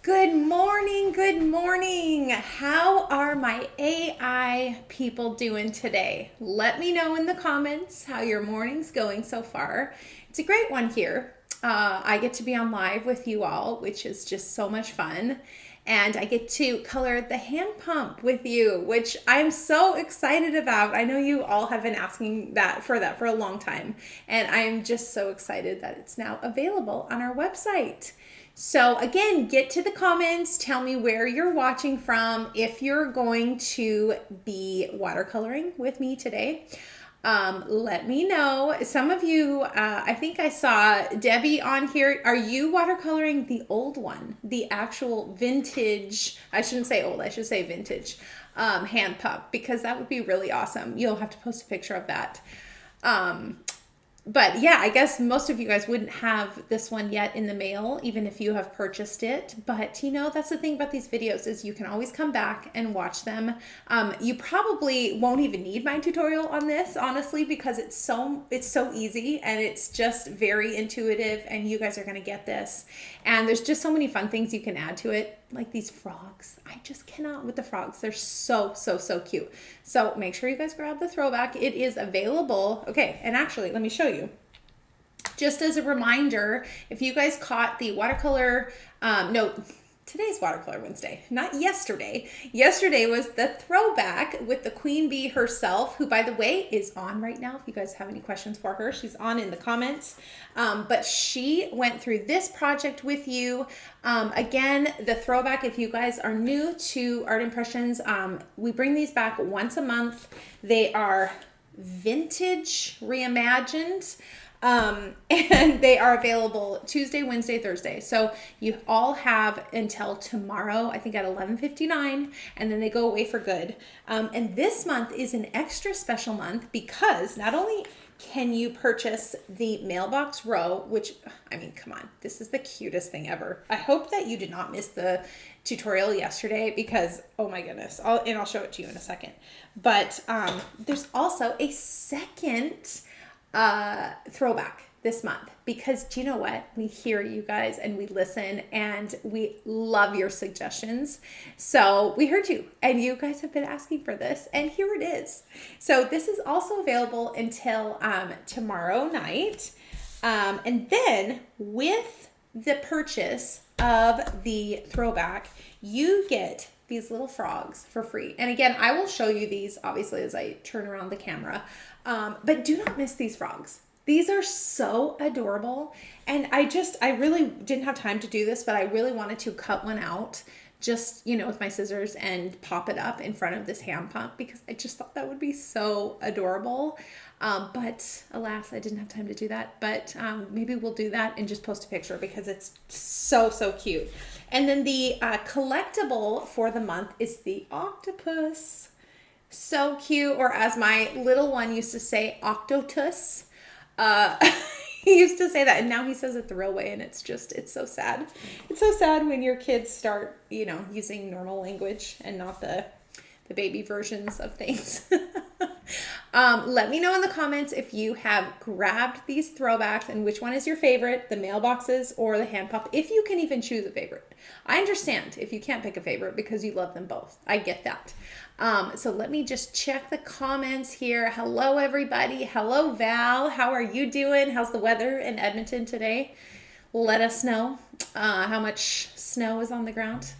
Good morning, good morning. How are my AI people doing today? Let me know in the comments how your morning's going so far. It's a great one here. I get to be on live with you all, which is just so much fun. And I get to color the hand pump with you, which I'm so excited about. I know you all have been asking that for a long time. And I am just so excited that it's now available on our website. So again, get to the comments, tell me where you're watching from, if you're going to be watercoloring with me today. Let me know. Some of you, I think I saw Debbie on here. Are you watercoloring the old one? The actual vintage, I shouldn't say old, I should say vintage hand pump, because that would be really awesome. You'll have to post a picture of that. But yeah, I guess most of you guys wouldn't have this one yet in the mail, even if you have purchased it. But you know, that's the thing about these videos is you can always come back and watch them. You probably won't even need my tutorial on this, honestly, because it's so easy and it's just very intuitive, and you guys are gonna get this. And there's just so many fun things you can add to it, like these frogs. I just cannot with the frogs. They're so cute. So make sure you guys grab the throwback. It is available. Okay, and actually, let me show you. Just as a reminder, if you guys caught the watercolor, today's Watercolor Wednesday, not yesterday. Yesterday was the throwback with the queen bee herself, who, by the way, is on right now. If you guys have any questions for her, she's on in the comments. But she went through this project with you. Again, the throwback, if you guys are new to Art Impressions, we bring these back once a month. They are vintage reimagined. And they are available Tuesday, Wednesday, Thursday. So you all have until tomorrow, I think at 11:59, and then they go away for good. And this month is an extra special month because not only can you purchase the mailbox row, which, I mean, come on, this is the cutest thing ever. I hope that you did not miss the tutorial yesterday because, oh my goodness, I'll show it to you in a second. But there's also a second throwback this month, because do you know what? We hear you guys and we listen and we love your suggestions. So we heard you and you guys have been asking for this, and here it is. So this is also available until tomorrow night. And then with the purchase of the throwback, you get these little frogs for free. And again, I will show you these obviously as I turn around the camera. But do not miss these frogs. These are so adorable. And I really didn't have time to do this, but I really wanted to cut one out just, with my scissors and pop it up in front of this hand pump because I just thought that would be so adorable. But alas, I didn't have time to do that. But maybe we'll do that and just post a picture because it's so cute. And then the collectible for the month is the octopus. So cute, or as my little one used to say, octotus. He used to say that, and now he says it the real way, and it's so sad. It's so sad when your kids start, using normal language and not the baby versions of things. Let me know in the comments if you have grabbed these throwbacks and which one is your favorite, the mailboxes or the hand pump, if you can even choose a favorite. I understand if you can't pick a favorite because you love them both. I get that. So let me just check the comments here. Hello, everybody. Hello, Val. How are you doing? How's the weather in Edmonton today? Let us know how much snow is on the ground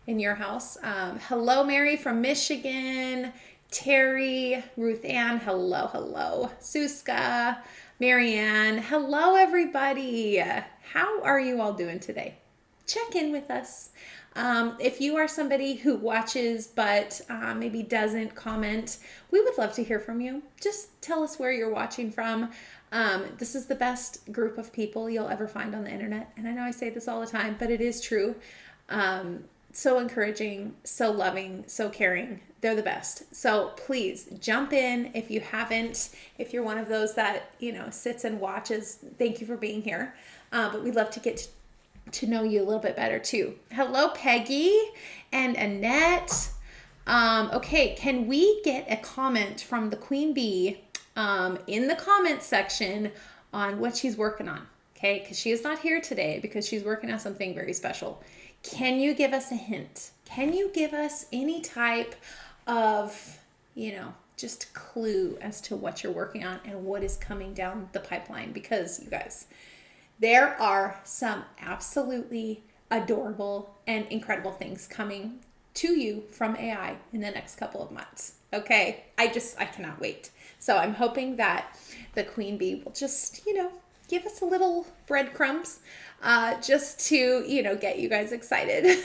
in your house. Hello, Mary from Michigan. Terry, Ruth Ann, hello. Suska, Marianne, hello, everybody. How are you all doing today? Check in with us. If you are somebody who watches but maybe doesn't comment, we would love to hear from you. Just tell us where you're watching from. This is the best group of people you'll ever find on the internet. And I know I say this all the time, but it is true. So encouraging, so loving, so caring. They're the best. So please jump in if you haven't. If you're one of those that, sits and watches, thank you for being here. But we'd love to get to know you a little bit better too. Hello, Peggy and Annette. Okay, can we get a comment from the Queen Bee in the comment section on what she's working on? Okay, because she is not here today because she's working on something very special. can you give us a hint? Can you give us any type of, just clue as to what you're working on and what is coming down the pipeline? Because you guys, there are some absolutely adorable and incredible things coming to you from AI in the next couple of months. Okay, I cannot wait. So I'm hoping that the queen bee will just, give us a little breadcrumbs just to, get you guys excited.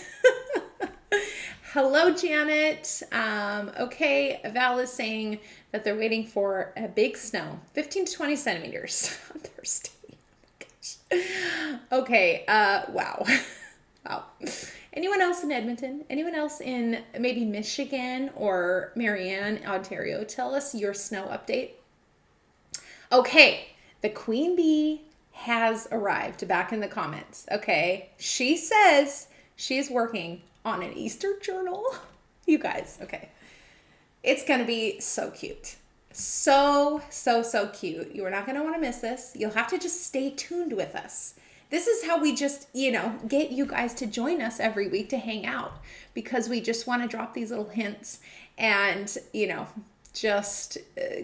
Hello, Janet. Okay, Val is saying that they're waiting for a big snow, 15 to 20 centimeters on Thursday. Oh my gosh. Okay, wow. Wow. Anyone else in Edmonton? Anyone else in maybe Michigan or Marianne, Ontario? Tell us your snow update. Okay, the queen bee has arrived back in the comments. Okay, she says she's working on an Easter journal. You guys, okay. It's going to be so cute. So cute. You are not going to want to miss this. You'll have to just stay tuned with us. This is how we just, get you guys to join us every week to hang out, because we just want to drop these little hints and, just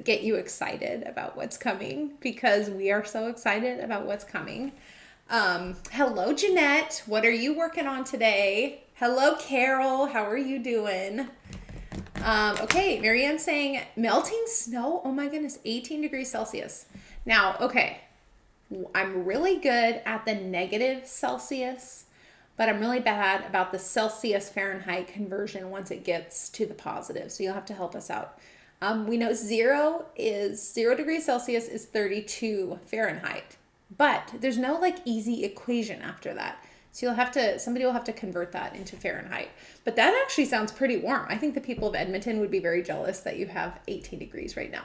get you excited about what's coming, because we are so excited about what's coming. Hello, Jeanette. What are you working on today? Hello, Carol. How are you doing? Okay, Marianne's saying melting snow. Oh my goodness, 18 degrees Celsius. Now, okay. I'm really good at the negative Celsius, but I'm really bad about the Celsius Fahrenheit conversion once it gets to the positive. So you'll have to help us out. We know 0 degrees Celsius is 32 Fahrenheit, but there's no easy equation after that. So somebody will have to convert that into Fahrenheit. But that actually sounds pretty warm. I think the people of Edmonton would be very jealous that you have 18 degrees right now.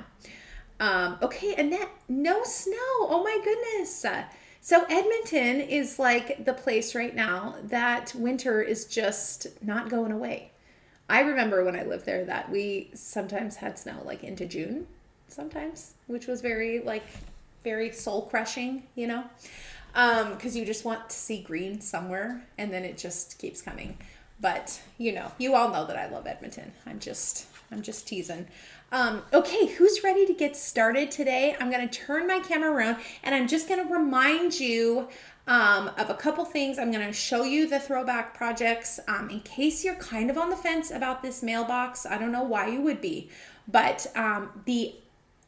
Okay, Annette, no snow. Oh my goodness. So Edmonton is the place right now that winter is just not going away. I remember when I lived there that we sometimes had snow into June sometimes, which was very soul crushing, because you just want to see green somewhere and then it just keeps coming. But you all know that I love Edmonton. I'm just teasing. Okay, who's ready to get started today? I'm going to turn my camera around and I'm just going to remind you of a couple things. I'm going to show you the throwback projects in case you're kind of on the fence about this mailbox. I don't know why you would be, but the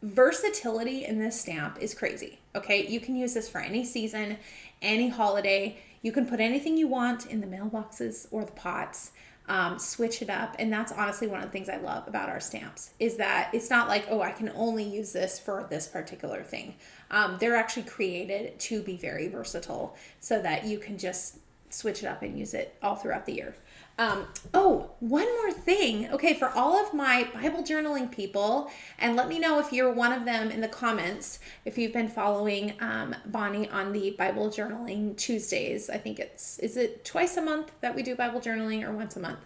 versatility in this stamp is crazy. Okay, you can use this for any season, any holiday. You can put anything you want in the mailboxes or the pots. Switch it up. And that's honestly one of the things I love about our stamps is that it's not I can only use this for this particular thing. They're actually created to be very versatile so that you can just switch it up and use it all throughout the year. One more thing. Okay, for all of my Bible journaling people, and let me know if you're one of them in the comments, if you've been following Bonnie on the Bible journaling Tuesdays. I think is it twice a month that we do Bible journaling or once a month?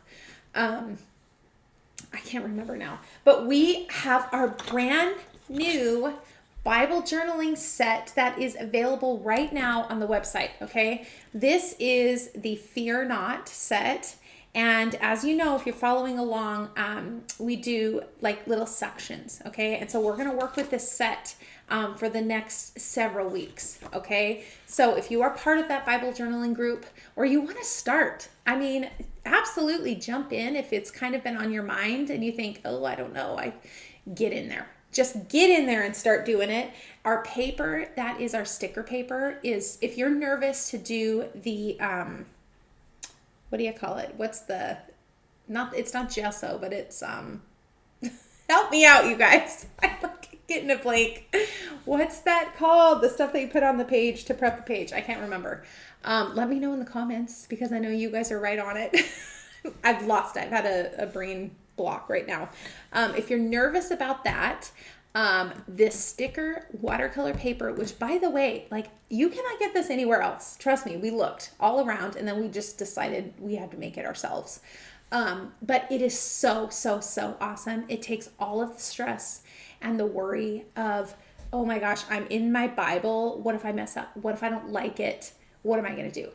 I can't remember now. But we have our brand new Bible journaling set that is available right now on the website, okay? This is the Fear Not set. And as you know, if you're following along, we do little sections, okay? And so we're going to work with this set for the next several weeks, okay? So if you are part of that Bible journaling group or you want to start, absolutely jump in if it's kind of been on your mind and you think, oh, I don't know, get in there. Just get in there and start doing it. Our paper, that is our sticker paper, is if you're nervous to do the... what do you call it? It's not gesso, but it's, help me out, you guys. I'm getting a blank. What's that called? The stuff that you put on the page to prep the page. I can't remember. Let me know in the comments because I know you guys are right on it. I've had a brain block right now. If you're nervous about that, this sticker watercolor paper, which by the way, you cannot get this anywhere else. Trust me, we looked all around and then we just decided we had to make it ourselves. But it is so awesome. It takes all of the stress and the worry of, oh my gosh, I'm in my Bible. What if I mess up? What if I don't like it? What am I going to do?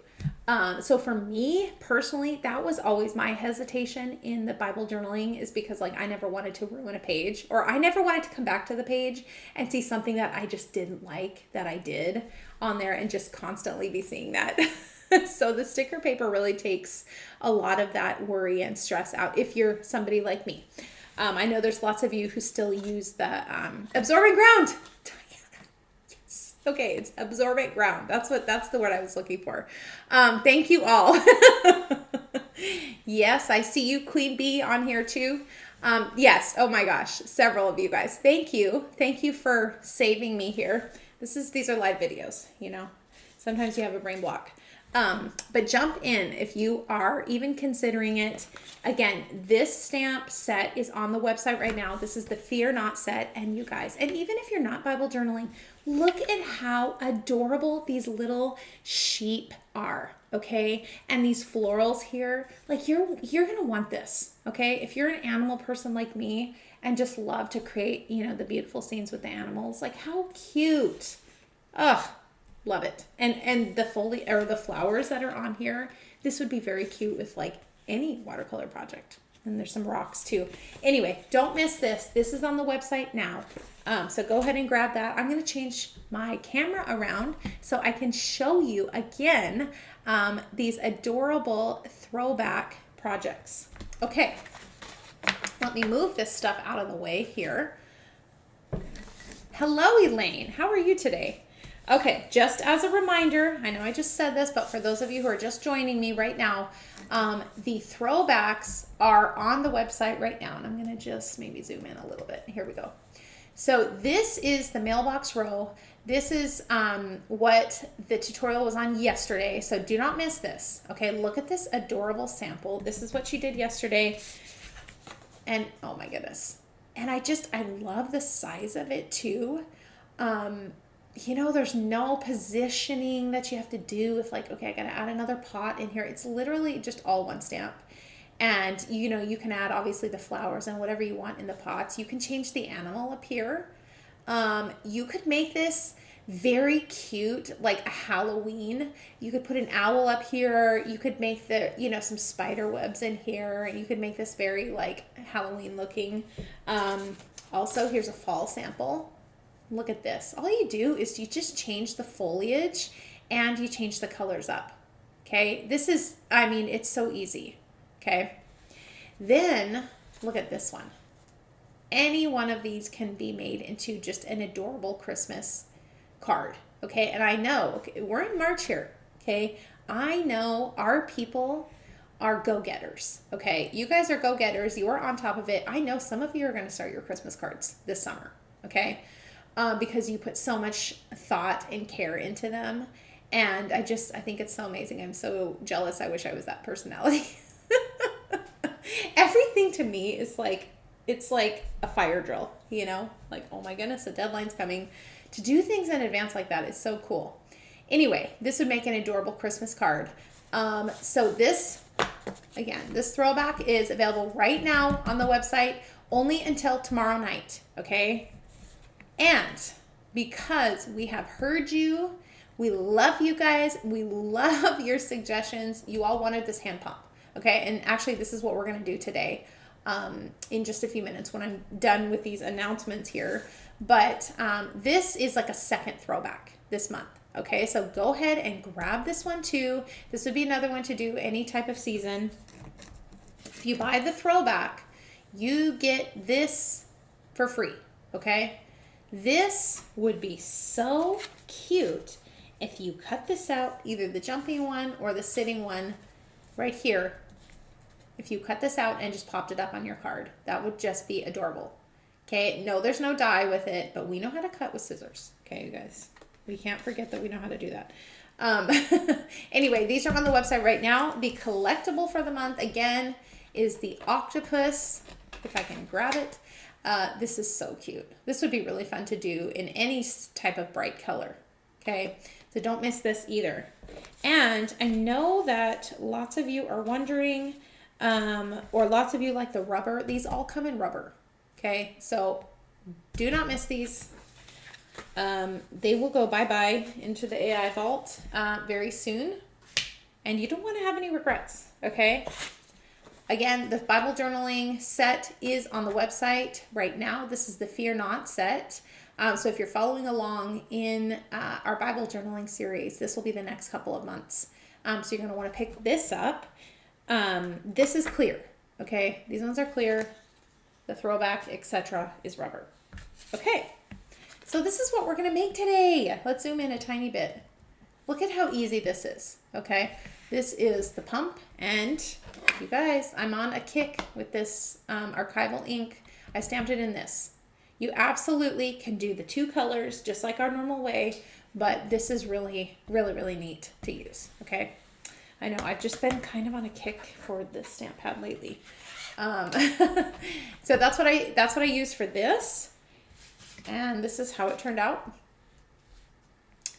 So for me personally, that was always my hesitation in the Bible journaling, is because like I never wanted to ruin a page, or I never wanted to come back to the page and see something that I just didn't like that I did on there and just constantly be seeing that. So the sticker paper really takes a lot of that worry and stress out if you're somebody like me. I know there's lots of you who still use the absorbent ground. Okay, it's absorbent ground. That's the word I was looking for. Thank you all. Yes, I see you, Queen Bee, on here too. Yes, oh my gosh, several of you guys. Thank you. Thank you for saving me here. These are live videos, you know. Sometimes you have a brain block. But jump in if you are even considering it. Again, this stamp set is on the website right now. This is the Fear Not set. And you guys, and even if you're not Bible journaling, look at how adorable these little sheep are, okay? And these florals here, like you're going to want this, okay? If you're an animal person like me and just love to create, you know, the beautiful scenes with the animals, like how cute. Ugh. Love it. And the foliage or the flowers that are on here, this would be very cute with like any watercolor project. And there's some rocks too. Anyway, don't miss this. This is on the website now. So go ahead and grab that. I'm going to change my camera around so I can show you again these adorable throwback projects. Okay. Let me move this stuff out of the way here. Hello, Elaine. How are you today? Okay, just as a reminder, I know I just said this, but for those of you who are just joining me right now, the throwbacks are on the website right now. And I'm going to just maybe zoom in a little bit. Here we go. So this is the mailbox row. This is what the tutorial was on yesterday. So do not miss this. Okay, look at this adorable sample. This is what she did yesterday. And oh my goodness. And I love the size of it too. You know, there's no positioning that you have to do with like, okay, I got to add another pot in here. It's literally just all one stamp. And, you know, you can add obviously the flowers and whatever you want in the pots. You can change the animal up here. You could make this very cute, like a Halloween. You could put an owl up here. You could make some spider webs in here. And you could make this very like Halloween looking. Also, here's a fall sample. Look at this. All you do is you just change the foliage and you change the colors up. Okay. This is, I mean, it's so easy. Okay. Then look at this one. Any one of these can be made into just an adorable Christmas card. Okay. And I know we're in March here. Okay. I know our people are go-getters. Okay. You guys are go-getters. You are on top of it. I know some of you are going to start your Christmas cards this summer. Okay. Because you put so much thought and care into them. And I think it's so amazing. I'm so jealous. I wish I was that personality. Everything to me is like, it's like a fire drill, you know, like, oh my goodness, a deadline's coming. To do things in advance like that is so cool. Anyway, this would make an adorable Christmas card. So this throwback is available right now on the website only until tomorrow night. Okay. And because we have heard you, we love you guys, we love your suggestions. You all wanted this hand pump, okay? And actually, this is what we're going to do today in just a few minutes when I'm done with these announcements here. But this is like a second throwback this month, okay? So go ahead and grab this one too. This would be another one to do any type of season. If you buy the throwback, you get this for free, okay? This would be so cute if you cut this out, either the jumping one or the sitting one right here. If you cut this out and just popped it up on your card, that would just be adorable. Okay, no, there's no die with it, but we know how to cut with scissors. Okay, you guys, we can't forget that we know how to do that. Anyway, these are on the website right now. The collectible for the month, again, is the octopus, if I can grab it. This is so cute. This would be really fun to do in any type of bright color. Okay, so don't miss this either. And I know that lots of you are wondering, or lots of you like the rubber. These all come in rubber. Okay, so do not miss these. They will go bye-bye into the AI vault very soon. and you don't want to have any regrets, okay? Again, the Bible journaling set is on the website right now. This is the Fear Not set. So if you're following along in our Bible journaling series, this will be the next couple of months. So you're going to want to pick this up. This is clear, okay? These ones are clear. The Throwback, etc. is rubber. Okay, so this is what we're going to make today. Let's zoom in a tiny bit. Look at how easy this is, okay? This is the pump, and you guys, I'm on a kick with this archival ink. I stamped it in this. You absolutely can do the two colors just like our normal way, but this is really, really, really neat to use, okay? I know I've just been kind of on a kick for this stamp pad lately. So that's what I use for this, and this is how it turned out.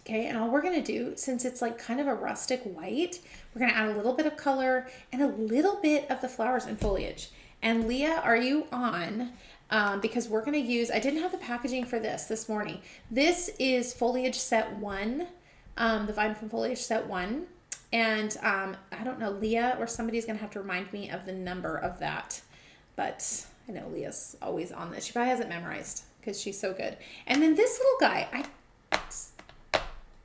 Okay, and all we're gonna do, since it's like kind of a rustic white, we're gonna add a little bit of color and a little bit of the flowers and foliage. And Leah, are you on? Because we're gonna use, I didn't have the packaging for this morning. This is foliage set 1, the Vine from Foliage set 1. And I don't know, Leah or somebody's gonna have to remind me of the number of that. But I know Leah's always on this. She probably has it memorized because she's so good. And then this little guy,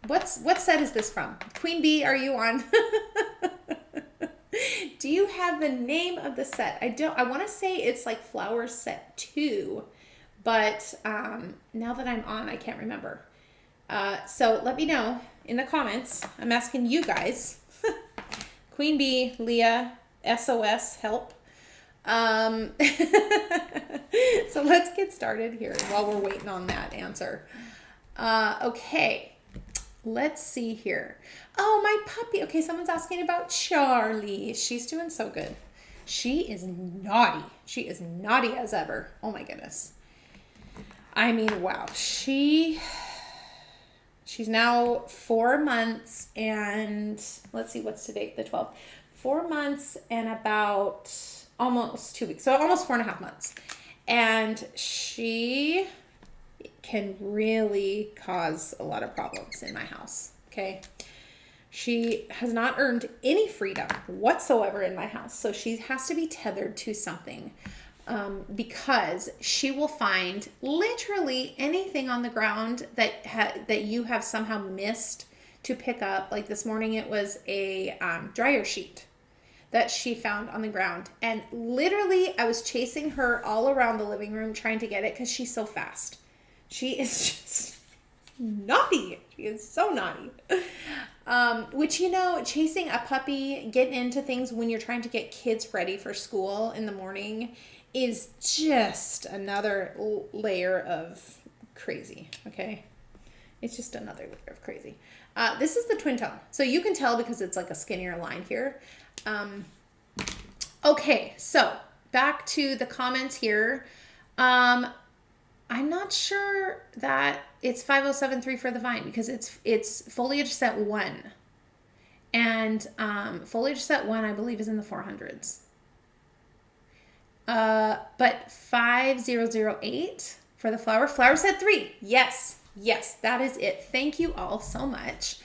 what set is this from? Queen Bee, are you on? Do you have the name of the set? I want to say it's like Flowers Set 2, but now that I'm on, I can't remember. So let me know in the comments. I'm asking you guys. Queen Bee, Leah, SOS, help. So let's get started here while we're waiting on that answer. Okay. Let's see here. Oh, my puppy. Okay, someone's asking about Charlie. She's doing so good. She is naughty. She is naughty as ever. Oh my goodness. I mean, wow. She's now 4 months and let's see, what's today? The 12th. 4 months and about almost 2 weeks. So almost 4.5 months. And she can really cause a lot of problems in my house, okay? She has not earned any freedom whatsoever in my house, so she has to be tethered to something because she will find literally anything on the ground that you have somehow missed to pick up. Like this morning, it was a dryer sheet that she found on the ground, and literally I was chasing her all around the living room trying to get it because she's so fast. She is just naughty. She is so naughty. Which, you know, chasing a puppy, getting into things when you're trying to get kids ready for school in the morning is just another layer of crazy, okay? It's just another layer of crazy. This is the twin tone. So you can tell because it's like a skinnier line here. Okay, so back to the comments here. I'm not sure that it's 5073 for the Vine because it's foliage set 1. And foliage set 1, I believe, is in the 400s. But 5008 for the flower set 3. Yes, that is it. Thank you all so much.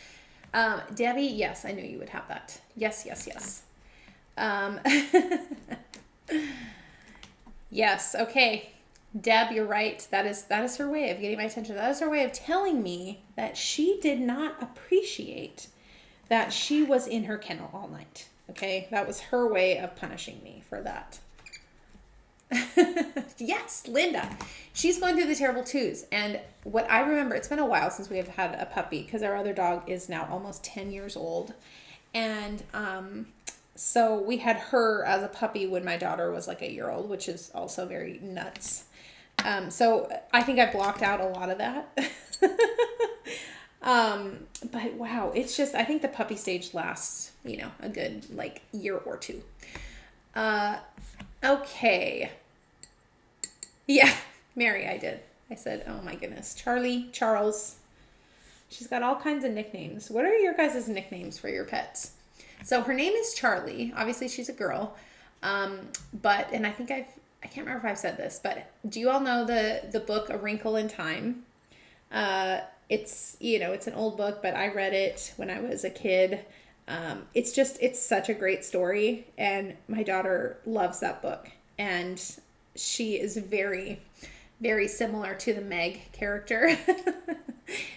Debbie, yes, I knew you would have that. Yes. Yes, okay. Deb, you're right. That is her way of getting my attention. That is her way of telling me that she did not appreciate that she was in her kennel all night. Okay? That was her way of punishing me for that. Yes, Linda. She's going through the terrible twos. And what I remember, it's been a while since we have had a puppy because our other dog is now almost 10 years old. And so we had her as a puppy when my daughter was like a year old, which is also very nuts. So I think I blocked out a lot of that. But wow, it's just, I think the puppy stage lasts, you know, a good like year or two. Okay. Yeah, Mary, I did. I said, oh my goodness, Charlie, Charles. She's got all kinds of nicknames. What are your guys' nicknames for your pets? So her name is Charlie. Obviously she's a girl. But, and I think I can't remember if I've said this, but do you all know the book A Wrinkle in Time? It's, you know, it's an old book, but I read it when I was a kid. It's such a great story, and my daughter loves that book, and she is very, very similar to the Meg character.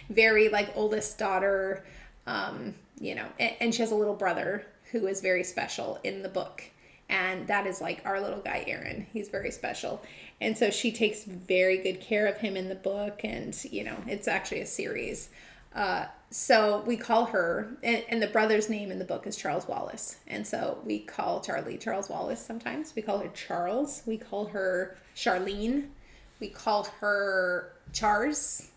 Very like oldest daughter, and she has a little brother who is very special in the book. And that is like our little guy, Aaron. He's very special. And so she takes very good care of him in the book. And, it's actually a series. So we call her, and the brother's name in the book is Charles Wallace. And so we call Charlie Charles Wallace sometimes. We call her Charles. We call her Charlene. We call her Chars.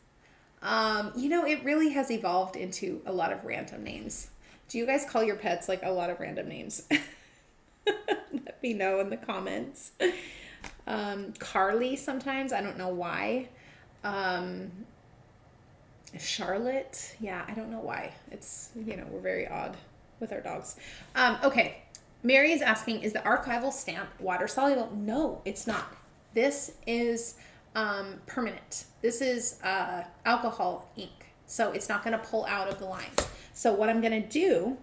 It really has evolved into a lot of random names. Do you guys call your pets like a lot of random names? Let me know in the comments. Carly sometimes, I don't know why. Charlotte, yeah, I don't know why. It's, we're very odd with our dogs. Okay, Mary is asking, is the archival stamp water soluble? No, it's not. This is permanent. This is alcohol ink, so it's not going to pull out of the lines. So what I'm going to do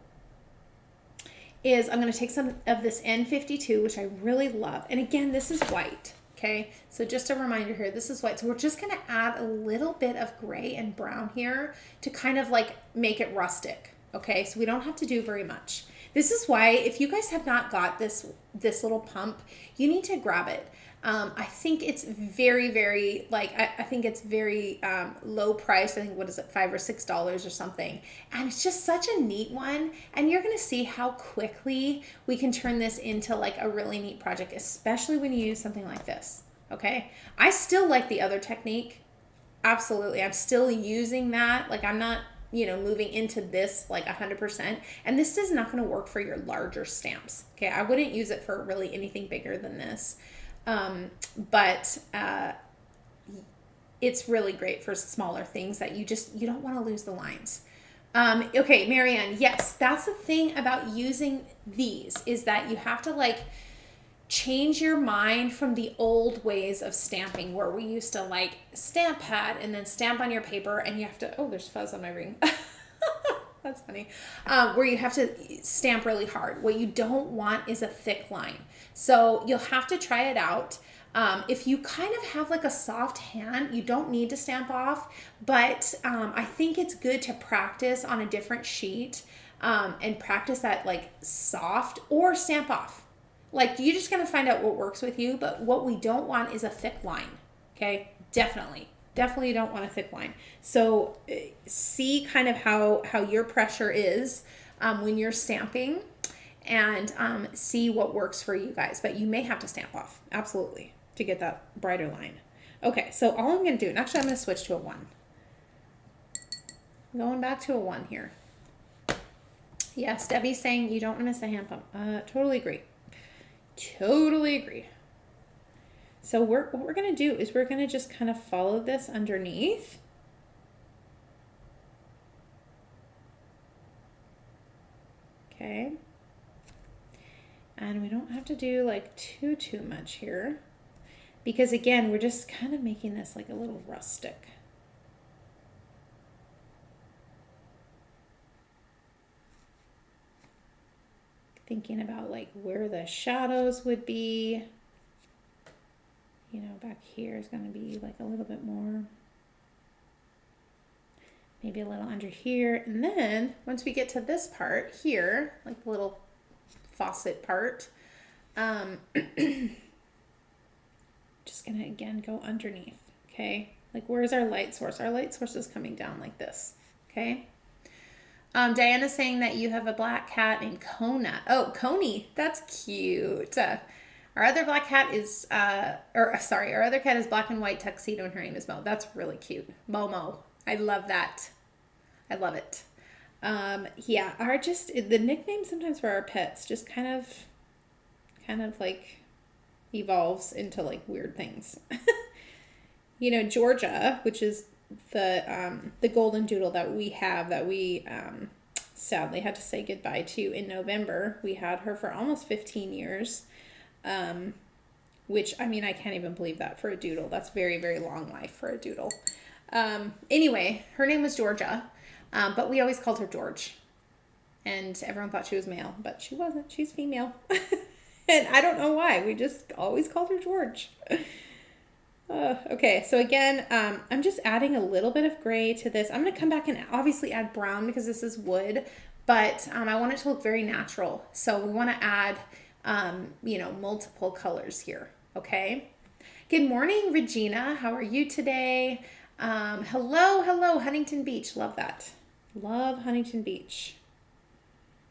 is I'm going to take some of this N52, which I really love. And again, this is white, okay? So just a reminder here, this is white. So we're just going to add a little bit of gray and brown here to kind of like make it rustic, okay? So we don't have to do very much. This is why if you guys have not got this little pump, you need to grab it. I think it's very, very, I think it's very low price. I think, what is it, $5 or $6 or something. And it's just such a neat one. And you're going to see how quickly we can turn this into like a really neat project, especially when you use something like this. Okay. I still like the other technique. Absolutely. I'm still using that. Like I'm not, moving into this like 100%. And this is not going to work for your larger stamps. Okay. I wouldn't use it for really anything bigger than this. But it's really great for smaller things that you don't want to lose the lines. Okay, Marianne, yes, that's the thing about using these is that you have to like change your mind from the old ways of stamping where we used to like stamp pad and then stamp on your paper and you have to, oh, there's fuzz on my ring. That's funny. Where you have to stamp really hard. What you don't want is a thick line. So you'll have to try it out. If you kind of have like a soft hand, you don't need to stamp off, but I think it's good to practice on a different sheet and practice that like soft or stamp off. Like you're just going to find out what works with you, but what we don't want is a thick line. Okay, definitely don't want a thick line. So see kind of how your pressure is when you're stamping and see what works for you guys. But you may have to stamp off, absolutely, to get that brighter line. Okay, so all I'm going to do, and actually I'm going to switch to a 1. Going back to a 1 here. Yes, Debbie's saying you don't want to miss the hand pump. Totally agree. Totally agree. So what we're going to do is we're going to just kind of follow this underneath. Okay. And we don't have to do like too much here because again, we're just kind of making this like a little rustic. Thinking about like where the shadows would be. Back here is going to be like a little bit more, maybe a little under here. And then once we get to this part here, like the little faucet part, just going to again go underneath. Okay. Like where's our light source? Our light source is coming down like this. Okay. Diana's saying that you have a black cat named Kona. Oh, Coney. That's cute. Our other black cat is, our other cat is black and white tuxedo and her name is Mo. That's really cute. Momo. I love that. I love it. Yeah, the nickname sometimes for our pets just kind of like evolves into like weird things. Georgia, which is the golden doodle that we have that we sadly had to say goodbye to in November. We had her for almost 15 years. Which, I mean, I can't even believe that for a doodle. That's very, very long life for a doodle. Anyway, her name was Georgia, but we always called her George. And everyone thought she was male, but she wasn't. She's female. And I don't know why. We just always called her George. Okay, so again, I'm just adding a little bit of gray to this. I'm going to come back and obviously add brown because this is wood, but I want it to look very natural. So we want to add, multiple colors here, okay? Good morning, Regina. How are you today? Hello, Huntington Beach. Love that. Love Huntington Beach.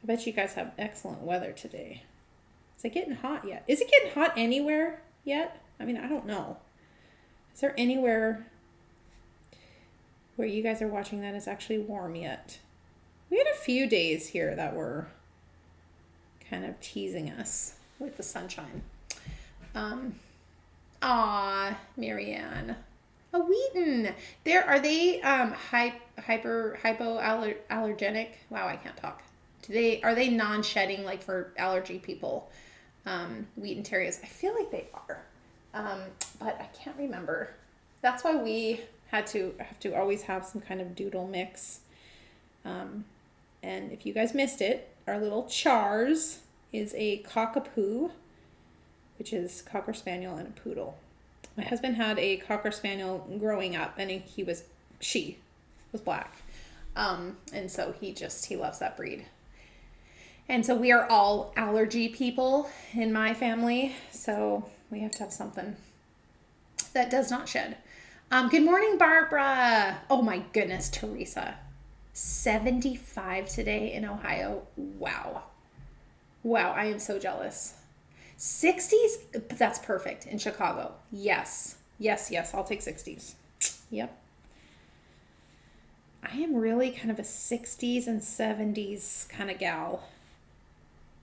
I bet you guys have excellent weather today. Is it getting hot yet? Is it getting hot anywhere yet? I mean, I don't know. Is there anywhere where you guys are watching that is actually warm yet? We had a few days here that were kind of teasing us with the sunshine. Marianne. A Wheaton. Are they hypoallergenic? Wow, I can't talk. Are they non-shedding, like for allergy people? Wheaton Terriers. I feel like they are. But I can't remember. That's why we have to always have some kind of doodle mix. And if you guys missed it, our little Chars is a cockapoo, which is Cocker Spaniel and a poodle. My husband had a Cocker Spaniel growing up, and she was black. And so he loves that breed. And so we are all allergy people in my family. So we have to have something that does not shed. Good morning, Barbara. Oh my goodness, Teresa. 75 today in Ohio. Wow. Wow, I am so jealous. 60s, that's perfect in Chicago. Yes, I'll take 60s. Yep. I am really kind of a 60s and 70s kind of gal.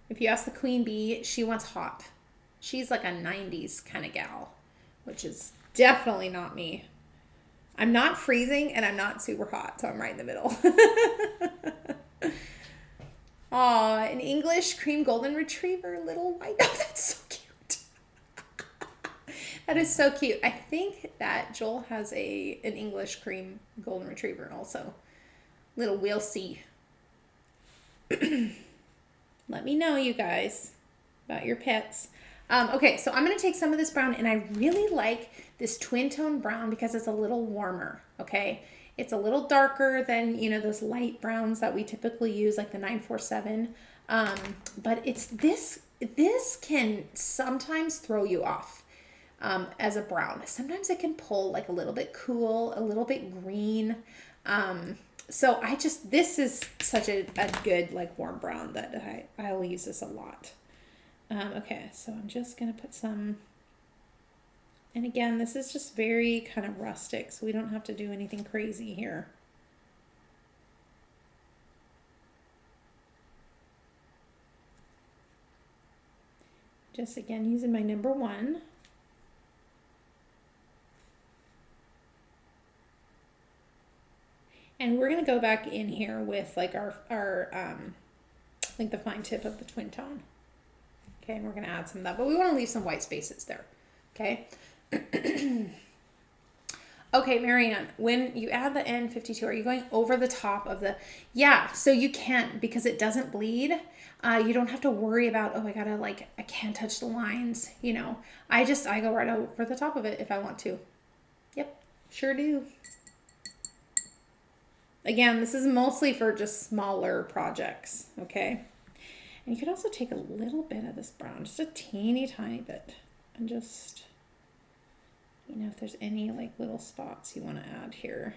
If you ask the queen bee, she wants hot. She's like a 90s kind of gal, which is definitely not me. I'm not freezing and I'm not super hot, so I'm right in the middle. Aw, an English cream golden retriever, little white. Oh, that's so cute. That is so cute. I think that Joel has an English cream golden retriever also. We'll see. Let me know, you guys, about your pets. Okay, so I'm going to take some of this brown, and I really like this twin tone brown because it's a little warmer, okay? It's a little darker than, those light browns that we typically use, like the 947. But it's this can sometimes throw you off as a brown. Sometimes it can pull like a little bit cool, a little bit green. So this is such a good like warm brown that I will use this a lot. Okay, so I'm just going to put some, and again, this is just very kind of rustic, so we don't have to do anything crazy here. Just again, using my number 1. And we're going to go back in here with like our like the fine tip of the twin tone. Okay, and we're going to add some of that, but we want to leave some white spaces there. Okay. Okay, Marianne, when you add the N52, are you going over the top of the, yeah, so you can, because it doesn't bleed. You don't have to worry about, I can't touch the lines, I go right over the top of it if I want to. Yep, sure do. Again, this is mostly for just smaller projects, okay? And you could also take a little bit of this brown, just a teeny tiny bit, and just, if there's any like little spots you want to add here,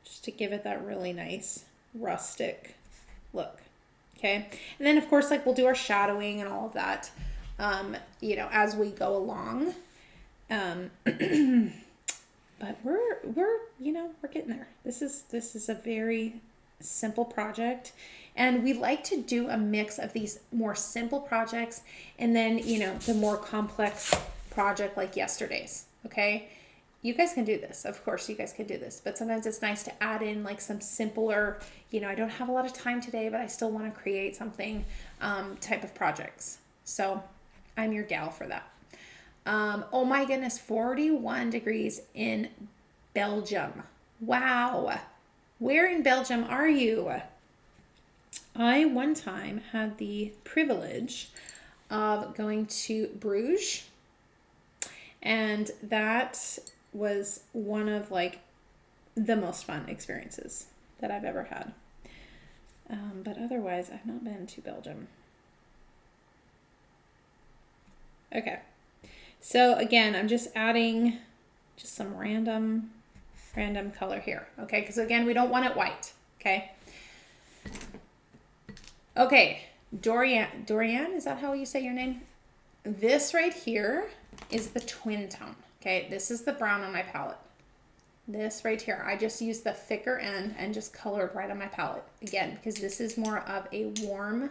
just to give it that really nice rustic look, okay? And then of course, like we'll do our shadowing and all of that, as we go along. But we're getting there. This is a very simple project, and we like to do a mix of these more simple projects and then the more complex project like yesterday's. Okay, you guys can do this, of course you guys can do this, but sometimes it's nice to add in like some simpler, I don't have a lot of time today, but I still want to create something type of projects. So I'm your gal for that. Oh my goodness, 41 degrees in Belgium. Wow. Where in Belgium are you? I one time had the privilege of going to Bruges, and that was one of like the most fun experiences that I've ever had. But otherwise, I've not been to Belgium. Okay, so again, I'm just adding just some random color here. Okay, because again, we don't want it white. Okay. Okay, Dorian, is that how you say your name? This right here is the twin tone. Okay, this is the brown on my palette. This right here, I just used the thicker end and just colored right on my palette. Again, because this is more of a warm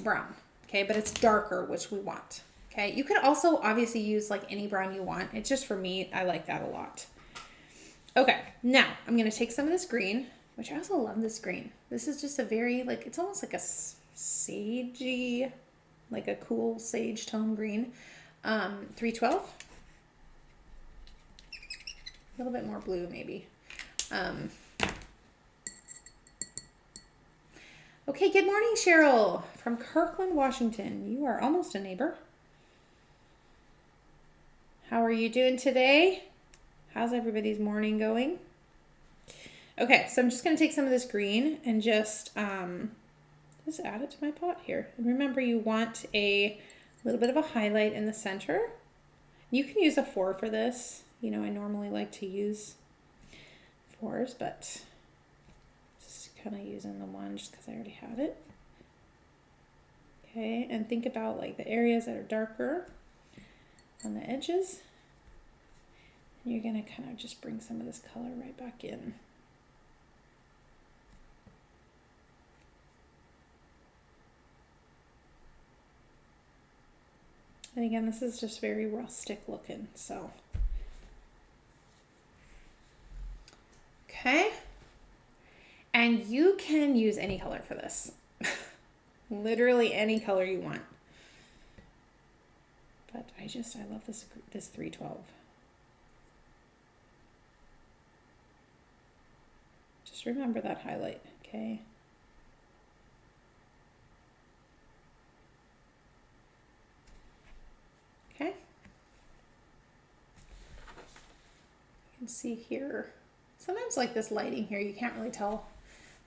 brown. Okay, but it's darker, which we want. Okay, you could also obviously use like any brown you want. It's just for me, I like that a lot. Okay, now I'm gonna take some of this green, which I also love this green. This is just a very, like, it's almost like a sagey, like a cool sage tone green. 312. A little bit more blue maybe. Okay, good morning, Cheryl from Kirkland, Washington. You are almost a neighbor. How are you doing today? How's everybody's morning going? Okay, so I'm just going to take some of this green and just add it to my pot here. And remember, you want a little bit of a highlight in the center. You can use a 4 for this. You know, I normally like to use 4s, but just kind of using the 1 just because I already have it. Okay, and think about like the areas that are darker on the edges. And you're going to kind of just bring some of this color right back in. And again, this is just very rustic looking, so. Okay. And you can use any color for this. Literally any color you want. But I love this 312. Just remember that highlight, okay? Okay. You can see here. Sometimes like this lighting here, you can't really tell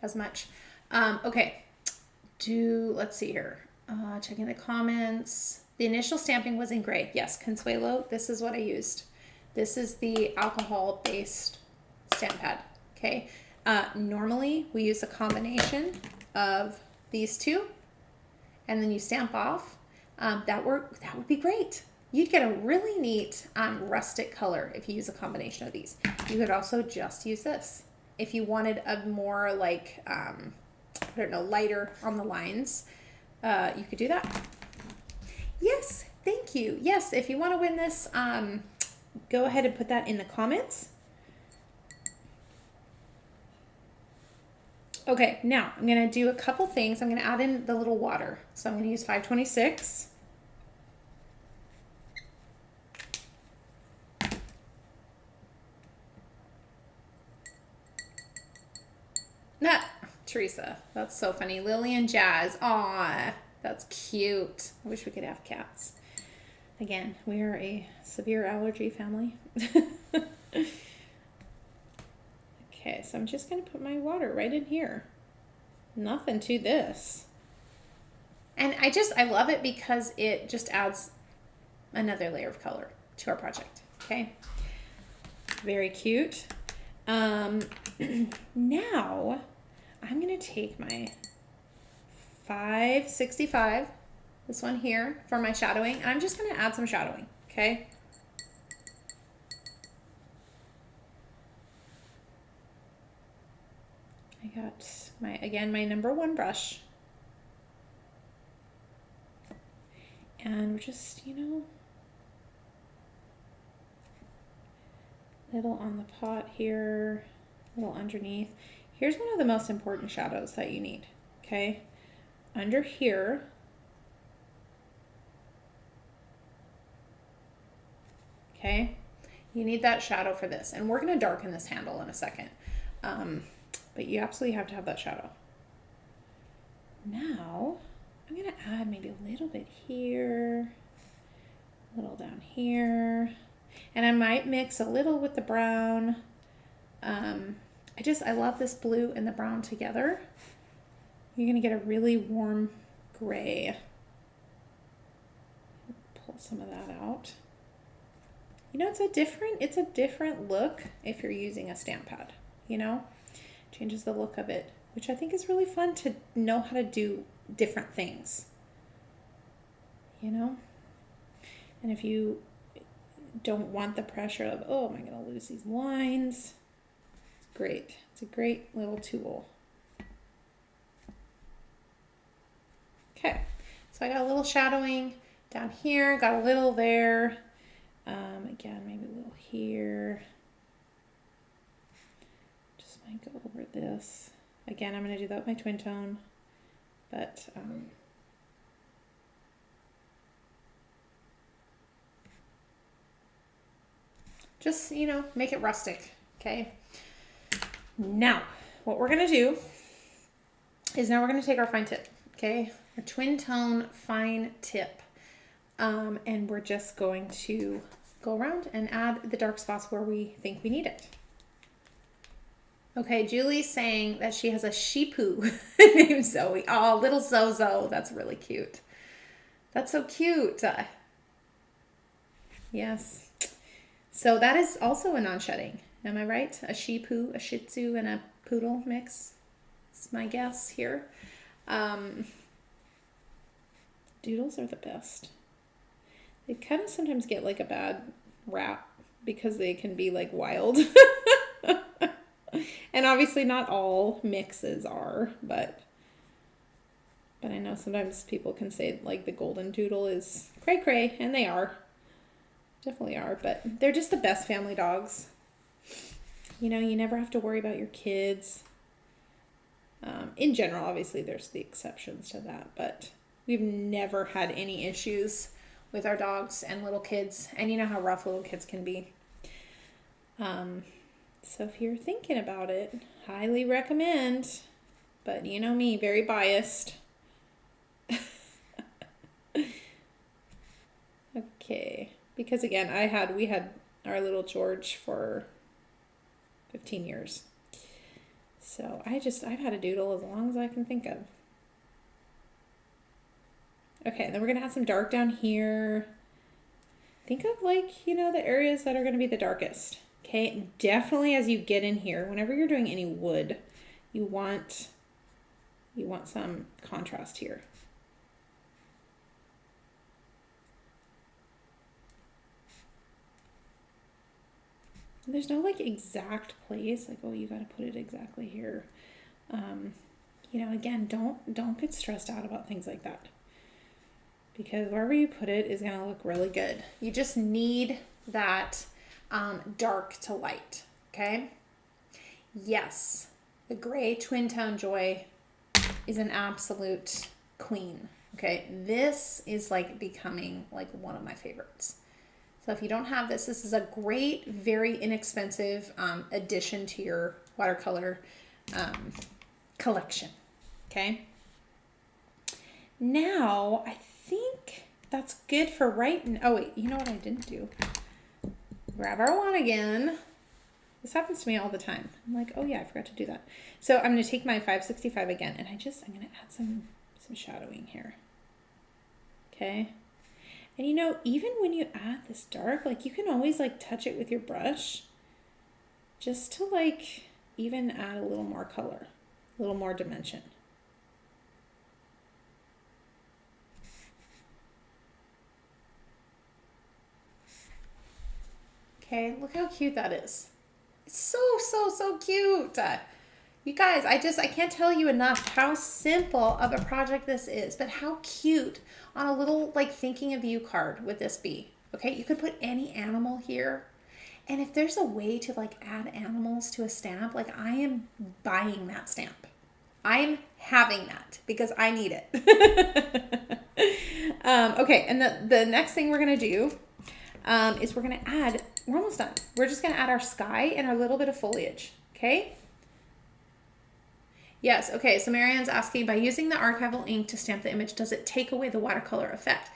as much. Okay. Let's see here. Checking the comments. The initial stamping was in gray. Yes, Consuelo, this is what I used. This is the alcohol-based stamp pad, okay? Normally, we use a combination of these two, and then you stamp off. That would be great. You'd get a really neat rustic color if you use a combination of these. You could also just use this. If you wanted a more like, I don't know, lighter on the lines, you could do that. Yes, thank you. Yes, if you want to win this, go ahead and put that in the comments. Okay, now I'm going to do a couple things. I'm going to add in the little water. So I'm going to use 526. Teresa, that's so funny. Lily and Jazz. Aw, that's cute. I wish we could have cats. Again, we are a severe allergy family. Okay, so I'm just going to put my water right in here. Nothing to this. And I love it because it just adds another layer of color to our project. Okay, very cute. Now I'm going to take my 565, this one here, for my shadowing. And I'm just going to add some shadowing, okay? I got my number 1 brush. And we're just, little on the pot here, little underneath. Here's one of the most important shadows that you need, okay? Under here, okay? You need that shadow for this. And we're gonna darken this handle in a second. But you absolutely have to have that shadow. Now I'm going to add maybe a little bit here, a little down here, and I might mix a little with the brown. I love this blue and the brown together. You're going to get a really warm gray. Pull some of that out. You know, it's a different look if you're using a stamp pad, you know, changes the look of it, which I think is really fun to know how to do different things, you know, and if you don't want the pressure of, oh, am I going to lose these lines? It's great. It's a great little tool. Okay, so I got a little shadowing down here, got a little there. Again, maybe a little here. Just might go over this. Again, I'm going to do that with my twin tone, but just, you know, make it rustic, okay? Now, what we're going to do is now we're going to take our fine tip, okay? Our twin tone fine tip. And we're just going to go around and add the dark spots where we think we need it. Okay, Julie's saying that she has a sheepoo named Zoe. Oh, little Zozo. That's really cute. That's so cute. Yes. So that is also a non-shedding. Am I right? A sheepoo, a shih tzu, and a poodle mix. That's my guess here. Doodles are the best. They kind of sometimes get like a bad rap because they can be like wild. And obviously not all mixes are, but I know sometimes people can say like the golden doodle is cray cray, and they are. Definitely are, but they're just the best family dogs. You know, you never have to worry about your kids. In general, obviously there's the exceptions to that, but we've never had any issues with our dogs and little kids, and you know how rough little kids can be. So if you're thinking about it, highly recommend, but you know me, very biased. Okay, because again, we had our little George for 15 years. So I've had a doodle as long as I can think of. Okay, and then we're going to add some dark down here. Think of like, you know, the areas that are going to be the darkest. Okay, and definitely as you get in here, whenever you're doing any wood, you want some contrast here. And there's no like exact place, like, oh, you got to put it exactly here. You know, again, don't get stressed out about things like that, because wherever you put it is going to look really good. You just need that dark to light, okay? Yes, the gray twin tone joy is an absolute queen, okay? This is like becoming like one of my favorites. So if you don't have this, this is a great, very inexpensive addition to your watercolor collection, okay? Now, I think that's good for right now. Oh wait, you know what I didn't do? Grab our wand again. This happens to me all the time. I'm like, oh yeah, I forgot to do that. So I'm going to take my 565 again, and I'm going to add some shadowing here. Okay. And you know, even when you add this dark, like you can always like touch it with your brush just to like even add a little more color, a little more dimension. Okay, look how cute that is. It's so cute. You guys, I can't tell you enough how simple of a project this is, but how cute on a little like thinking of you card would this be? Okay, you could put any animal here. And if there's a way to like add animals to a stamp, like I am buying that stamp. I'm having that because I need it. Okay, and the next thing we're gonna do is we're gonna add, we're almost done. We're just gonna add our sky and our little bit of foliage, okay? Yes. Okay. So Marianne's asking, by using the archival ink to stamp the image, does it take away the watercolor effect?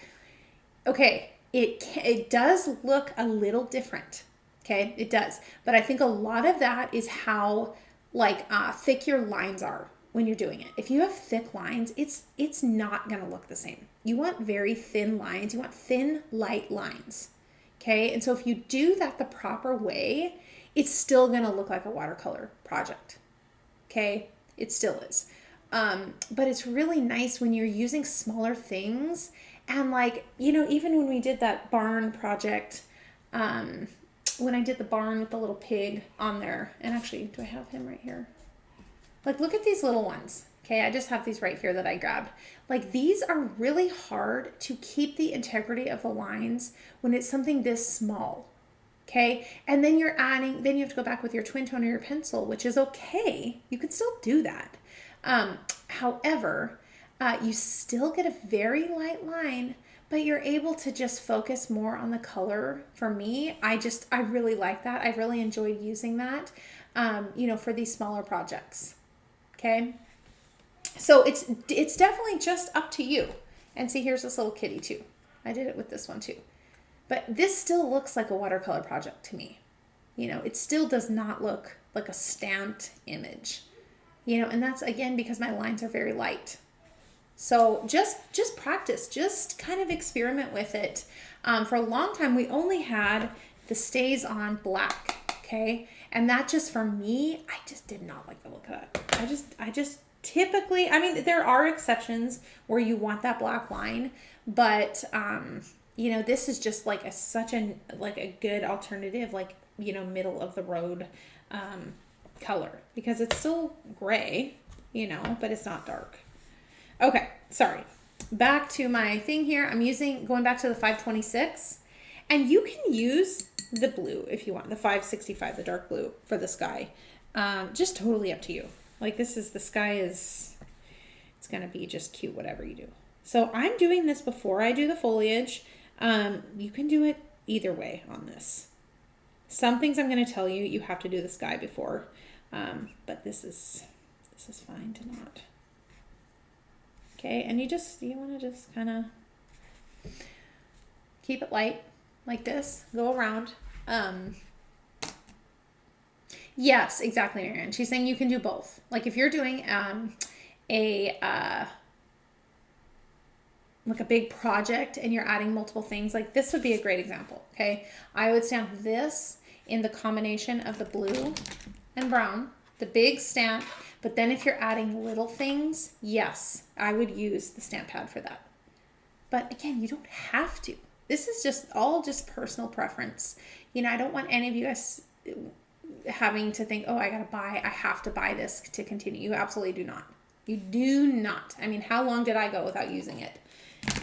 Okay. It does look a little different. Okay. It does. But I think a lot of that is how like thick your lines are when you're doing it. If you have thick lines, it's not going to look the same. You want very thin lines. You want thin, light lines. Okay. And so if you do that the proper way, it's still going to look like a watercolor project. Okay. It still is. But it's really nice when you're using smaller things. And like, you know, even when we did that barn project, when I did the barn with the little pig on there, and actually, do I have him right here? Like, look at these little ones. Okay, I just have these right here that I grabbed. Like, these are really hard to keep the integrity of the lines when it's something this small. Okay, and then you're adding, then you have to go back with your twin tone or your pencil, which is okay. You can still do that. However, you still get a very light line, but you're able to just focus more on the color. For me, I really like that. I really enjoyed using that, you know, for these smaller projects. Okay, so it's definitely just up to you. And see, here's this little kitty too. I did it with this one too. But this still looks like a watercolor project to me. You know, it still does not look like a stamped image. You know, and that's again because my lines are very light. So just practice, just kind of experiment with it. For a long time, we only had the stays on black, okay? And that just, for me, I just did not like the look of that. I just typically, I mean, there are exceptions where you want that black line, but, you know, this is just like such a good alternative, like, you know, middle of the road color, because it's still gray, you know, but it's not dark. Okay, sorry. Back to my thing here. I'm going back to the 526, and you can use the blue if you want, the 565, the dark blue for the sky. Just totally up to you. Like the sky it's going to be just cute, whatever you do. So I'm doing this before I do the foliage. You can do it either way on this. Some things I'm going to tell you, you have to do the sky before, but this is fine to not. Okay, and you want to just kind of keep it light like this, go around. Yes, exactly, Marianne. She's saying you can do both. Like if you're doing like a big project and you're adding multiple things, like this would be a great example, okay? I would stamp this in the combination of the blue and brown, the big stamp, but then if you're adding little things, yes, I would use the stamp pad for that. But again, you don't have to. This is just personal preference. You know, I don't want any of you guys having to think, oh, I have to buy this to continue. You absolutely do not. You do not. I mean, how long did I go without using it?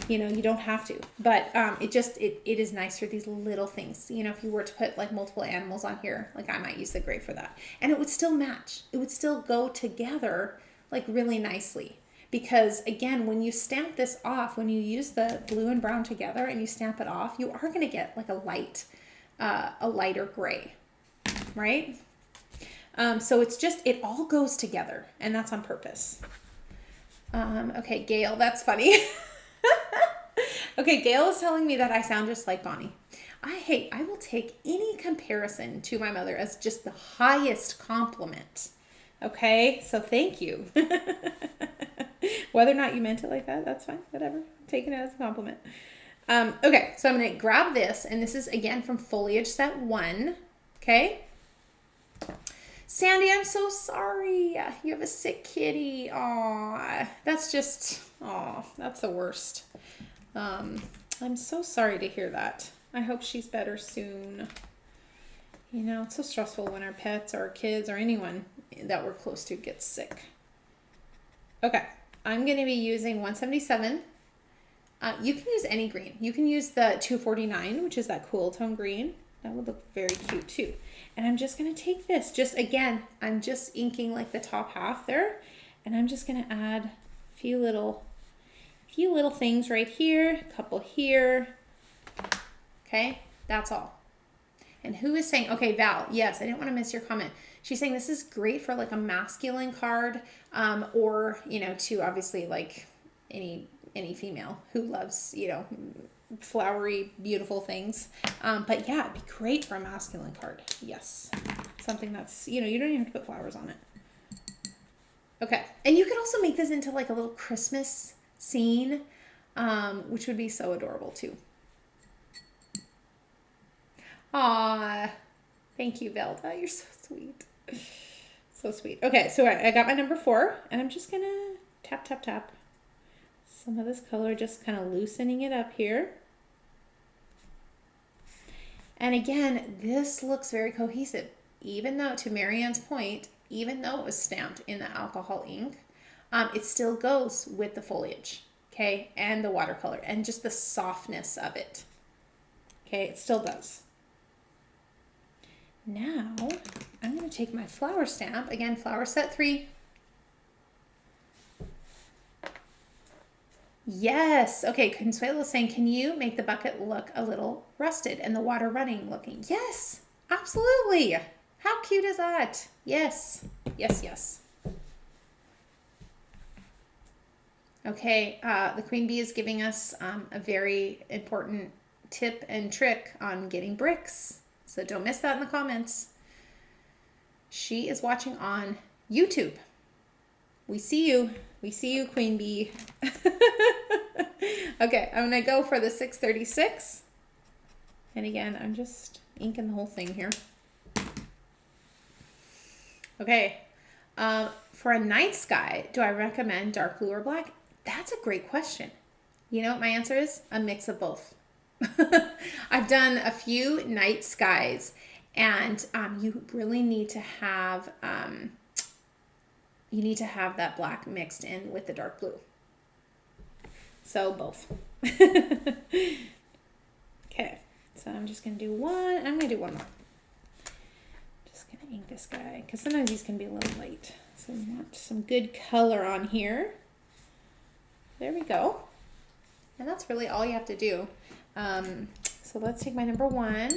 You know, you don't have to, but it is nice for these little things. You know, if you were to put like multiple animals on here, like I might use the gray for that, and it would still match. It would still go together like really nicely, because again, when you stamp this off, when you use the blue and brown together and you stamp it off, you are going to get like a lighter gray, right? So it all goes together, and that's on purpose. Okay, Gail, that's funny. Okay, Gail is telling me that I sound just like Bonnie. I will take any comparison to my mother as just the highest compliment. Okay, so thank you. Whether or not you meant it like that, that's fine. Whatever. Take it as a compliment. Okay, so I'm going to grab this, and this is again from Foliage Set 1. Okay. Sandy, I'm so sorry. You have a sick kitty. Aw, that's the worst. I'm so sorry to hear that. I hope she's better soon. You know, it's so stressful when our pets or our kids or anyone that we're close to gets sick. Okay, I'm going to be using 177. You can use any green. You can use the 249, which is that cool tone green. That would look very cute too. And I'm just going to take this. I'm just inking like the top half there. And I'm just going to add a few little things right here, a couple here. Okay, that's all. And who is saying, okay, Val, yes, I didn't want to miss your comment. She's saying this is great for like a masculine card, or, you know, to obviously like any female who loves, you know, flowery, beautiful things. But yeah, it'd be great for a masculine card. Yes. Something that's, you know, you don't even have to put flowers on it. Okay. And you could also make this into like a little Christmas scene, which would be so adorable too. Aw, thank you, Velda. You're so sweet. So sweet. Okay, so I got my number 4, and I'm just gonna tap, tap, tap some of this color, just kind of loosening it up here. And again, this looks very cohesive, even though, to Marianne's point, even though it was stamped in the alcohol ink, it still goes with the foliage, okay, and the watercolor, and just the softness of it. Okay, it still does. Now, I'm going to take my flower stamp, again, flower set 3. Yes. Okay, Consuelo is saying, can you make the bucket look a little rusted and the water running looking? Yes, absolutely. How cute is that? Yes. Yes, yes. Okay, the Queen Bee is giving us a very important tip and trick on getting bricks. So don't miss that in the comments. She is watching on YouTube. We see you. We see you, Queen Bee. Okay, I'm going to go for the 636. And again, I'm just inking the whole thing here. Okay, for a night sky, do I recommend dark blue or black? That's a great question. You know what my answer is? A mix of both. I've done a few night skies, and you really need to have that black mixed in with the dark blue. So both. Okay, so I'm just gonna do one. I'm gonna do one more. Just gonna ink this guy because sometimes these can be a little light. So we want some good color on here. There we go. And that's really all you have to do. So let's take my number 1.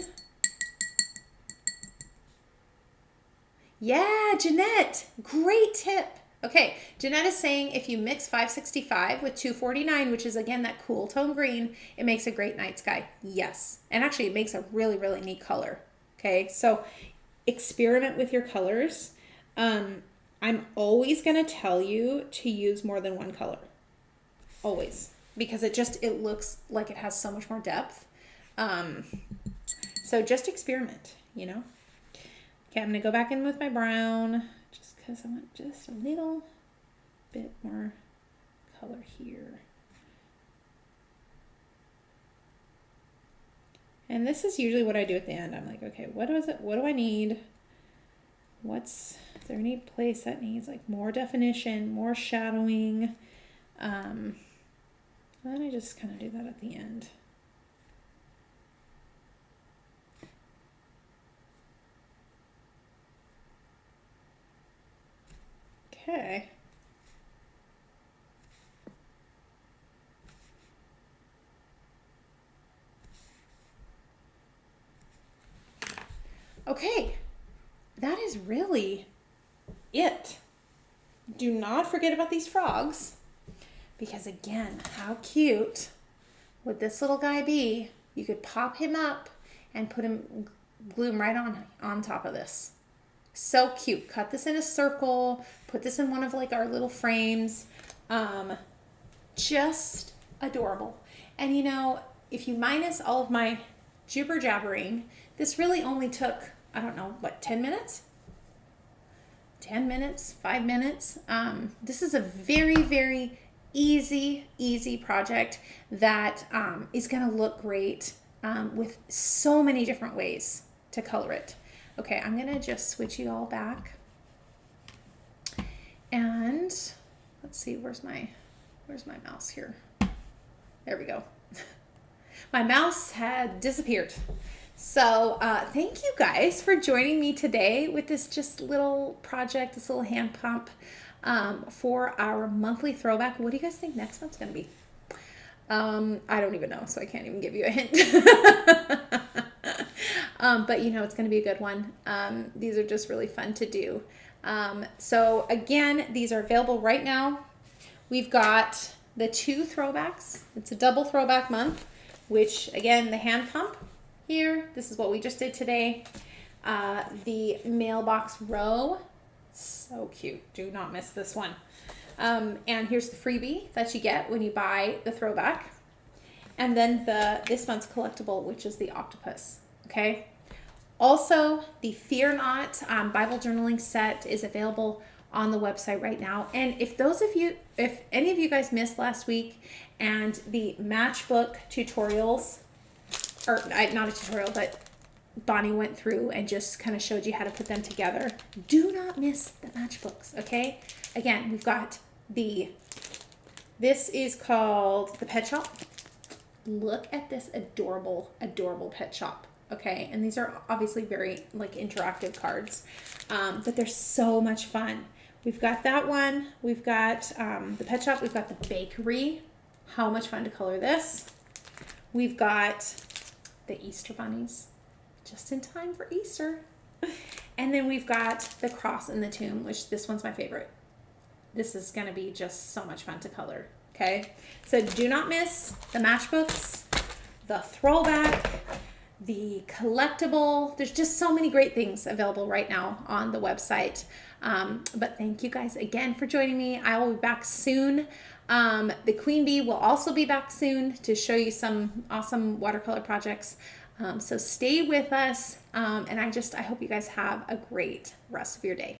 Yeah, Jeanette, great tip. Okay, Jeanette is saying if you mix 565 with 249, which is again that cool tone green, it makes a great night sky. Yes, and actually it makes a really, really neat color. Okay, so experiment with your colors. I'm always gonna tell you to use more than one color. Always. Because it looks like it has so much more depth. So just experiment, you know. Okay, I'm going to go back in with my brown just because I want just a little bit more color here. And this is usually what I do at the end. I'm like, okay, what do I need? Is there any place that needs like more definition, more shadowing? Then I just kind of do that at the end. Okay. Okay, that is really it. Do not forget about these frogs. Because again, how cute would this little guy be? You could pop him up and glue him right on top of this. So cute. Cut this in a circle. Put this in one of like our little frames. Just adorable. And you know, if you minus all of my jibber jabbering, this really only took, I don't know, what, 10 minutes? 10 minutes, 5 minutes. This is a very, very easy project that is going to look great with so many different ways to color it. Okay, I'm going to just switch you all back. And let's see, where's my mouse here? There we go. My mouse had disappeared. So thank you guys for joining me today with this just little project, this little hand pump for our monthly throwback. What do you guys think next month's going to be? I don't even know, so I can't even give you a hint. but you know it's going to be a good one. These are just really fun to do. So again, these are available right now. We've got the 2 throwbacks. It's a double throwback month, which again, the hand pump here, this is what we just did today. The mailbox row, so cute. Do not miss this one. And here's the freebie that you get when you buy the throwback. And then this month's collectible, which is the octopus. Okay. Also, the Fear Not Bible journaling set is available on the website right now. And if any of you guys missed last week and the matchbook tutorials, or not a tutorial, but Bonnie went through and just kind of showed you how to put them together, do not miss the matchbooks. Okay. Again, we've got this is called the Pet Shop. Look at this adorable, adorable pet shop. Okay, and these are obviously very like interactive cards, but they're so much fun. We've got that one. We've got the pet shop. We've got the bakery. How much fun to color this. We've got the Easter bunnies, just in time for Easter. And then we've got the cross and the tomb, which this one's my favorite. This is going to be just so much fun to color. Okay, so do not miss the matchbooks, the throwback, the collectible. There's just so many great things available right now on the website. But thank you guys again for joining me. I will be back soon. The Queen Bee will also be back soon to show you some awesome watercolor projects. So stay with us. And I hope you guys have a great rest of your day.